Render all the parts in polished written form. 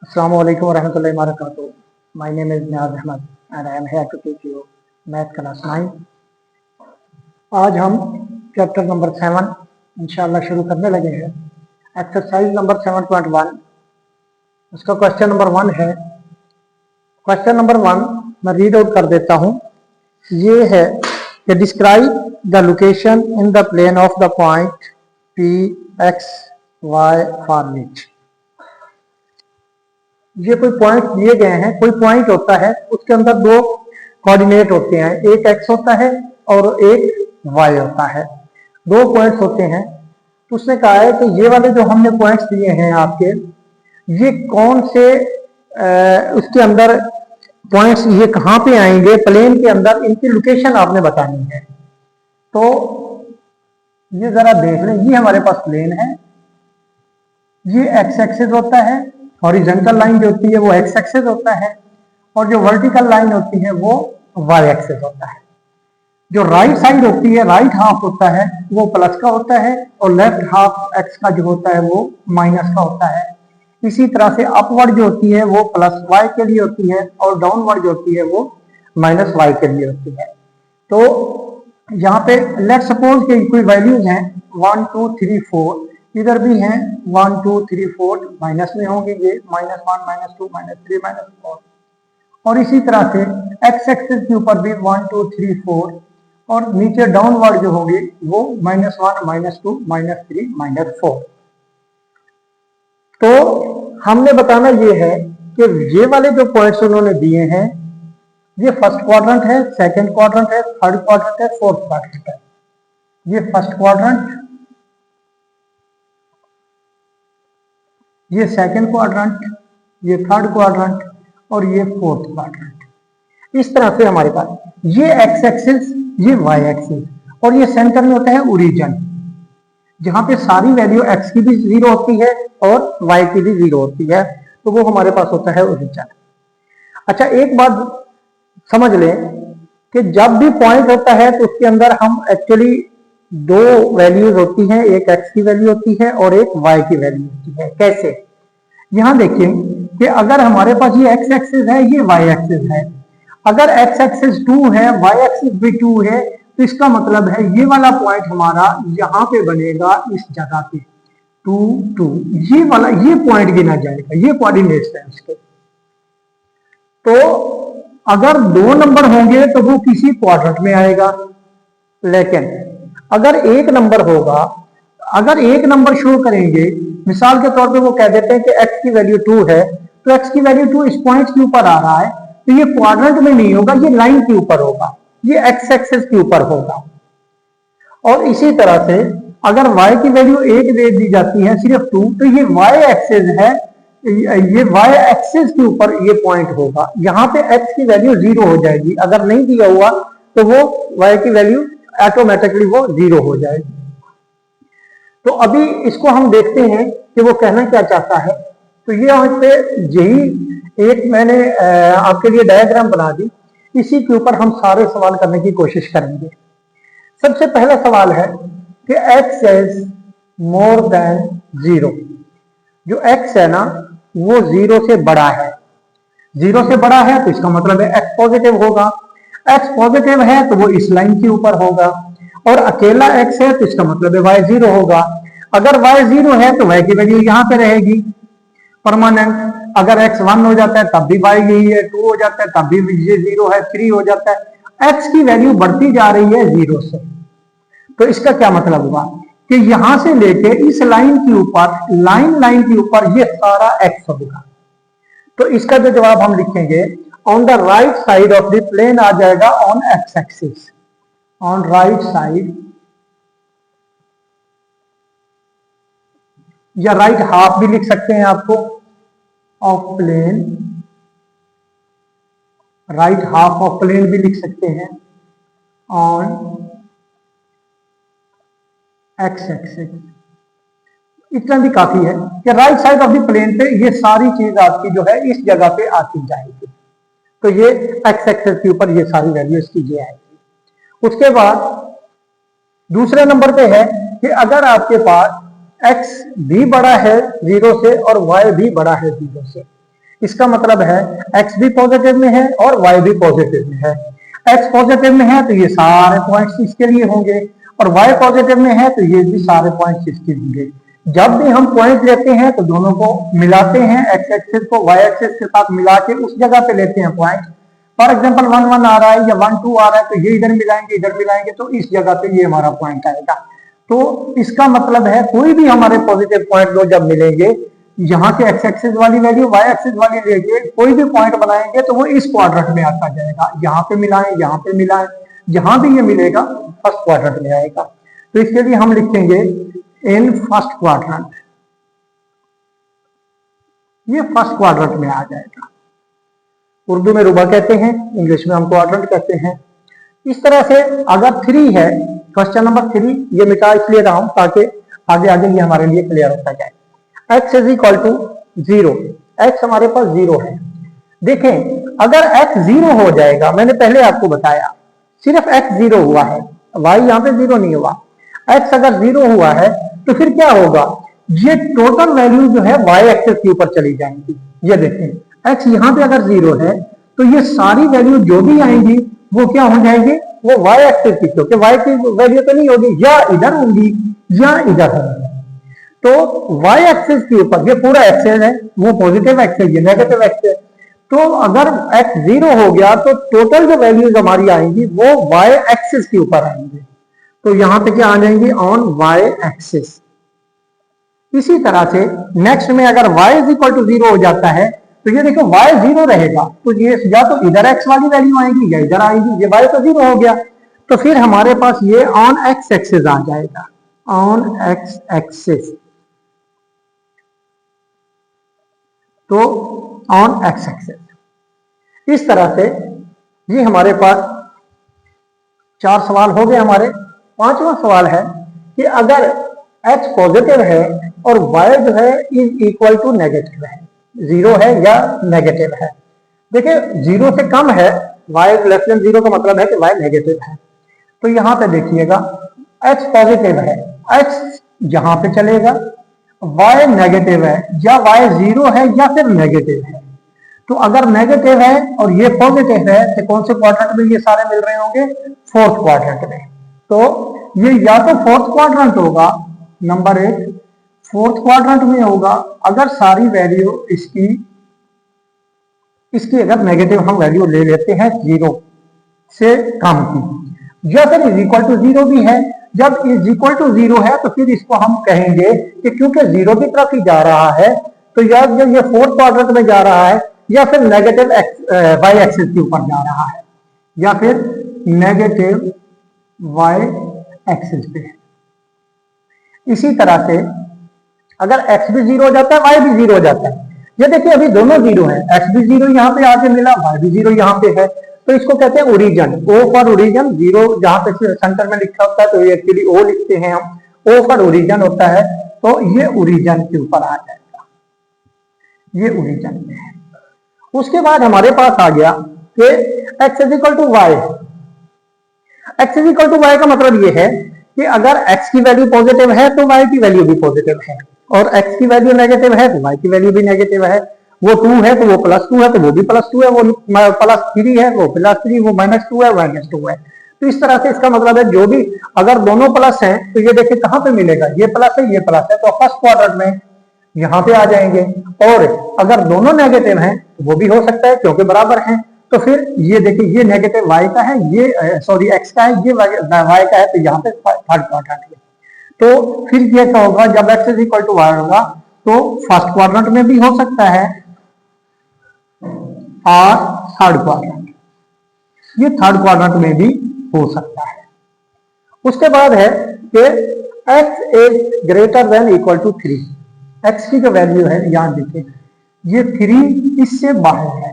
Assalamu alaikum warahmatullahi wabarakatuh. My name is Niaz Ahmed and I am here to teach you Math Class 9. आज हम chapter number 7 इंशाल्लाह शुरू करने लगे हैं। एक्सरसाइज नंबर 7.1, उसका क्वेश्चन नंबर 1 है। क्वेश्चन नंबर 1 मैं रीड आउट कर देता हूँ। ये है कि describe the location in the plane of the point P X Y for which. ये कोई पॉइंट दिए गए हैं, कोई पॉइंट होता है उसके अंदर दो कोऑर्डिनेट होते हैं, एक एक्स होता है और एक वाई होता है। दो पॉइंट्स होते हैं। तो उसने कहा है कि ये वाले जो हमने पॉइंट्स दिए हैं आपके, ये कौन से उसके अंदर पॉइंट्स, ये कहाँ पे आएंगे प्लेन के अंदर, इनकी लोकेशन आपने बतानी है। तो ये जरा देख लें, ये हमारे पास प्लेन है, ये एक्स एक्सिस होता है, हॉरिजॉन्टल लाइन जो होती है वो एक्स एक्सिस होता है और जो वर्टिकल लाइन होती है वो वाई एक्सिस होता है। जो राइट साइड होती है, राइट हाफ होता है वो प्लस का होता है और लेफ्ट हाफ एक्स का जो होता है वो माइनस का होता है। इसी तरह से अपवर्ड जो होती है वो प्लस वाई के लिए होती है और डाउनवर्ड जो होती है वो माइनस वाई के लिए होती है। तो यहाँ पे लेट सपोज के कोई वैल्यूज हैं 1 2 3 4, इधर भी हैं 1 2 3 4, माइनस में होंगे ये -1 -2 -3 -4। और इसी तरह से एक्स एक्सिस के ऊपर भी 1 2 3 4 और नीचे डाउनवर्ड जो होगी वो -1 -2 -3 -4। तो हमने बताना ये है कि ये वाले जो पॉइंट्स उन्होंने दिए हैं, ये फर्स्ट क्वाड्रेंट है, सेकंड क्वाड्रेंट है, थर्ड क्वाड्रेंट है, फोर्थ क्वाड्रेंट है। ये फर्स्ट क्वाड्रेंट, ये सेकंड क्वाड्रेंट, ये थर्ड क्वाड्रेंट और ये फोर्थ क्वाड्रेंट। इस तरह से हमारे पास ये एक्स एक्सिस, ये वाई एक्सिस और ये सेंटर में होता है ओरिजिन, जहां पे सारी वैल्यू एक्स की भी 0 होती है और वाई की भी 0 होती है, तो वो हमारे पास होता है ओरिजिन। अच्छा, एक बात समझ लें कि जब भी पॉइंट होता है तो उसके अंदर हम एक्चुअली दो वैल्यूज होती हैं, एक एक्स की वैल्यू होती है और एक वाई की वैल्यू होती है। कैसे? यहां देखिए कि अगर हमारे पास ये एक्स एक्सिस है, ये वाई एक्सिस है, अगर एक्स एक्सिस 2 है, वाई एक्सिस भी 2 है, तो इसका मतलब है ये वाला पॉइंट हमारा यहां पे बनेगा, इस जगह पे 2 2, ये वाला ये पॉइंट गिना जाएगा, ये कोऑर्डिनेट्स है उसके। तो अगर 2 नंबर होंगे तो वो किसी क्वाड्रेंट में आएगा, लेकिन अगर एक नंबर होगा, अगर एक नंबर शो करेंगे, मिसाल के तौर पे वो कह देते हैं कि x की वैल्यू 2 है, तो x की वैल्यू 2 इस पॉइंट के ऊपर आ रहा है, तो ये क्वाड्रेंट में नहीं होगा, ये लाइन के ऊपर होगा, ये x एक्सिस के ऊपर होगा। और इसी तरह से अगर y की वैल्यू 1 दे दी जाती है, सिर्फ 2, तो ये y एक्सिस है, ये y एक्सिस के ऊपर ये पॉइंट होगा। यहाँ पे x की वैल्यू 0 हो जाएगी, अगर नहीं दिया हुआ तो वो y की वैल्यू ऑटोमेटिकली वो 0 हो जाएगी। तो अभी इसको हम देखते हैं कि वो कहना क्या चाहता है। तो ये यहाँ पे यही एक मैंने आपके लिए डायग्राम बना दी, इसी के ऊपर हम सारे सवाल करने की कोशिश करेंगे। सबसे पहला सवाल है कि x इज मोर देन 0। जो x है ना वो 0 से बड़ा है, 0 से बड़ा है तो इसका मतलब है x पॉजिटिव होगा, x पॉजिटिव है तो वो इस लाइन के ऊपर होगा, और अकेला x है तो इसका मतलब है y 0 होगा। अगर y 0 है तो y की वैल्यू यहाँ पे रहेगी परमानेंट। अगर x 1 हो जाता है तब भी y यही है, 2 हो जाता है तब भी ये 0 है, 3 हो जाता है, x की वैल्यू बढ़ती जा रही है 0 से। तो इसका क्या मतलब हुआ कि यहां से लेके इस लाइन के ऊपर, लाइन के ऊपर ये सारा x होगा। तो इसका जो जवाब हम लिखेंगे, on the right side of the plane आ जाएगा on X axis, on right side या राइट हाफ भी लिख सकते हैं आपको of plane, right half of plane भी लिख सकते हैं ऑन एक्स एक्सिस। इतना भी काफी है कि right side of the plane पे ये सारी चीज आपकी जो है इस जगह पे आती जाएगी। तो ये एक्स एक्सिस के ऊपर ये सारी वैल्यू इसकी ये आएगी। उसके बाद दूसरे नंबर पे है कि अगर आपके पास x भी बड़ा है 0 से और y भी बड़ा है 0 से, इसका मतलब है x भी पॉजिटिव में है और y भी पॉजिटिव में है। x पॉजिटिव में है तो ये सारे पॉइंट्स इसके लिए होंगे, और y पॉजिटिव में है तो ये भी सारे पॉइंट्स इसके होंगे। जब भी हम पॉइंट लेते हैं तो दोनों को मिलाते हैं, x एक्सिस को y एक्सिस के साथ मिला के उस जगह पे लेते हैं पॉइंट। फॉर एग्जांपल 1 1 आ रहा है या 1 2 आ रहा है तो ये इधर मिलाएंगे तो इस जगह पे ये हमारा पॉइंट आएगा। तो इसका मतलब है कोई भी हमारे पॉजिटिव पॉइंट दो जब मिलेंगे, यहाँ के x एक्सिस वाली वैल्यू y एक्सिस वाली लेके कोई भी पॉइंट बनाएंगे तो वो इस क्वाड्रेंट में आता जाएगा। यहाँ पे मिलाएं, जहां भी ये मिलेगा फर्स्ट क्वाड्रेंट में आएगा। तो इसके लिए हम लिखेंगे इन फर्स्ट क्वाड्रेंट, ये फर्स्ट क्वाड्रेंट में आ जाएगा। उर्दू में रुबा कहते हैं, इंग्लिश में हम क्वाड्रेंट कहते हैं। इस तरह से अगर 3 है, क्वेश्चन नंबर 3, ये मिटा इसलिए रहा हूं ताकि आगे आगे ये हमारे लिए क्लियर होता जाए। x is equal to 0, x हमारे पास 0 है। देखें अगर x 0 हो जाएगा, मैंने पहले आपको बताया सिर्फ x 0 हुआ है, y यहाँ पे 0 नहीं हुआ। x अगर 0 हुआ है तो फिर क्या होगा, ये टोटल वैल्यू जो है y एक्सिस के ऊपर चली जाएंगी। ये देखें x यहाँ पे अगर 0 है तो ये सारी वैल्यू जो भी आएंगी वो क्या हो जाएंगे, वो y एक्सिस की, क्योंकि y की वैल्यू तो नहीं होगी, या इधर होंगी या इधर होंगी। तो y एक्सिस के ऊपर ये पूरा एक्सिस है, वो पॉजिटिव एक्सिस, ये नेगेटिव एक्सिस। तो अगर x 0 हो गया तो टोटल जो वैल्यूज हमारी आएंगी वो y एक्सिस के ऊपर आएंगे। तो यहां पे क्या आ जाएंगी, ऑन y एक्सिस। इसी तरह से नेक्स्ट में अगर y इज इक्वल टू 0 हो जाता है तो ये देखो y 0 रहेगा तो ये या तो इधर x वाली वैल्यू आएगी या इधर आएगी, ये y तो 0 हो गया। तो फिर हमारे पास ये ऑन x एक्सिस आ जाएगा, ऑन x एक्सिस। तो ऑन x एक्सिस। इस तरह से ये हमारे पास 4 सवाल हो गए हमारे। 5वां सवाल है कि अगर x पॉजिटिव है और y जो है इज इक्वल टू नेगेटिव है, 0 है या नेगेटिव है। देखिए 0 से कम है, y लेस देन 0 का मतलब है कि y नेगेटिव है। तो यहां पे देखिएगा x पॉजिटिव है, x यहां पे चलेगा, y नेगेटिव है, या y 0 है या फिर नेगेटिव है। तो अगर नेगेटिव है और ये पॉजिटिव है तो कौन से क्वाड्रेंट में ये सारे मिल रहे होंगे, फोर्थ क्वाड्रेंट में। तो ये या तो फोर्थ क्वाड्रेंट होगा, नंबर 1 फोर्थ क्वाड्रेंट में होगा अगर सारी वैल्यू इसकी अगर नेगेटिव हम वैल्यू ले लेते हैं 0 से कम की, या फिर इज इक्वल टू 0 भी है। जब इज इक्वल टू 0 है तो फिर इसको हम कहेंगे कि क्योंकि 0 की तरफ ही जा रहा है तो या जब ये फोर्थ क्वाड्रेंट में जा रहा है या फिर नेगेटिव y एक्सिस के ऊपर जा रहा है, या फिर नेगेटिव y एक्सिस पे। इसी तरह से अगर x भी 0 हो जाता है, y भी 0 हो जाता है। ये देखिए अभी दोनों 0 है, x भी 0 यहाँ पे आके मिला, y भी 0 यहाँ पे है। तो इसको कहते हैं ओरिजिन, O फॉर ओरिजिन। 0 जहां पे सेंटर में लिखा होता है तो ये एक्चुअली O लिखते हैं हम, O फॉर ओरिजिन होता है। तो ये ओरिजिन के ऊपर आ जाएगा, ये ओरिजिन में है। उसके बाद हमारे पास आ गया कि x is equal to Y. x is equal to Y का मतलब ये है कि अगर x की वैल्यू पॉजिटिव है तो y की वैल्यू भी पॉजिटिव है, और x की वैल्यू नेगेटिव है तो y की वैल्यू भी नेगेटिव है। वो 2 है तो वो +2 है, तो वो भी +2 है, वो +3 है वो +3, वो -2 है -2 है। तो इस तरह से इसका मतलब है जो भी अगर दोनों प्लस हैं तो ये देखिए कहां पे मिलेगा, ये प्लस है ये प्लस है, तो फर्स्ट क्वाड्रेंट में यहां पे आ जाएंगे। और अगर दोनों नेगेटिव हैं तो वो भी हो सकता है क्योंकि बराबर हैं। तो फिर ये देखिए ये नेगेटिव y का है, ये सॉरी x का है, ये y का है, तो यहाँ पे थर्ड क्वाड्रेंट में। तो फिर ये क्या होगा, जब x is equal to y होगा तो फर्स्ट क्वाड्रेंट में भी हो सकता है और थर्ड क्वाड्रेंट, ये थर्ड क्वाड्रेंट में भी हो सकता है। उसके बाद है कि x is greater than equal to 3। x की जो वैल्यू है यहां देखिए ये 3 इससे बाहर है,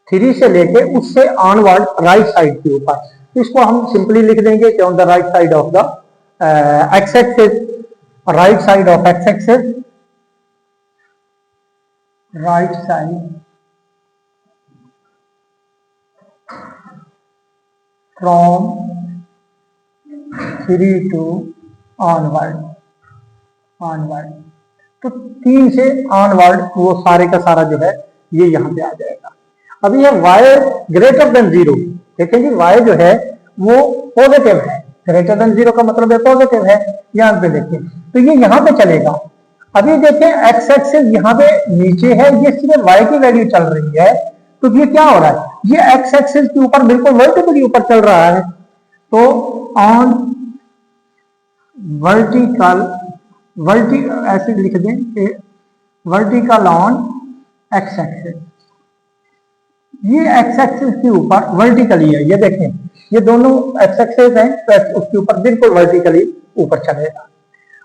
3 से लेके उससे ऑनवर्ड राइट साइड के ऊपर। तो इसको हम सिंपली लिख देंगे कि on the right side of the x axis, right side of x axis, right side from 3 to onward. तो 3 से ऑनवर्ड वो सारे का सारा जो है ये यहाँ पे आ जाएगा। अभी ये y ग्रेटर देन 0, देखें जी y जो है वो पॉजिटिव है, ग्रेटर देन 0 का मतलब है पॉजिटिव है, यहाँ पे देखें तो ये यहाँ पे चलेगा। अभी देखें एक्स एक्सिस यहाँ पे नीचे है, ये सिर्फ y की वैल्यू चल रही है, तो ये क्या हो रहा है, ये एक्स एक्सिस के ऊपर बिल्कुल वर्टिकली ऊपर चल रहा है। तो ऑन वर्टिकल ऐसे लिख दें कि वर्टिकल ऑन एक्स एक्सिस, ये एक्स एक्सिस के ऊपर वर्टिकली है, ये देखें ये दोनों एक्स एक्सिस हैं तो उसके ऊपर बिल्कुल वर्टिकली ऊपर चलेगा।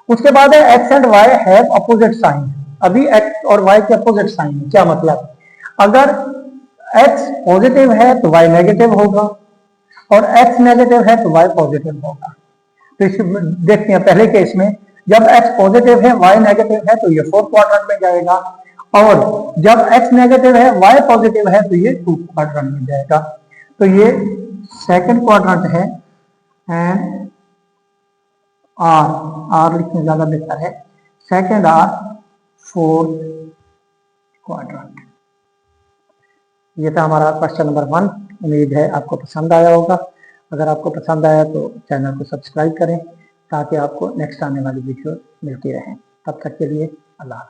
उसके बाद है X and Y have opposite sign. अभी एक्स और वाई के अपोजिट साइन है, क्या मतलब, अगर एक्स पॉजिटिव है तो वाई नेगेटिव होगा और एक्स नेगेटिव है तो वाई पॉजिटिव होगा। तो इसे देखते हैं पहले केस में, जब x पॉजिटिव है y नेगेटिव है तो ये 4th क्वाड्रेंट में जाएगा, और जब x नेगेटिव है y पॉजिटिव है तो ये 2th क्वाड्रेंट में जाएगा। तो ये 2nd क्वाड्रेंट है एंड आर लिखने ज्यादा बेहतर है, 2nd और 4th क्वाड्रेंट। ये था हमारा क्वेश्चन नंबर 1। उम्मीद है आपको पसंद आया होगा। अगर आपको पसंद आया तो चैनल को सब्सक्राइब करें ताकि आपको नेक्स्ट आने वाली वीडियो मिलती रहे। तब तक के लिए अल्लाह।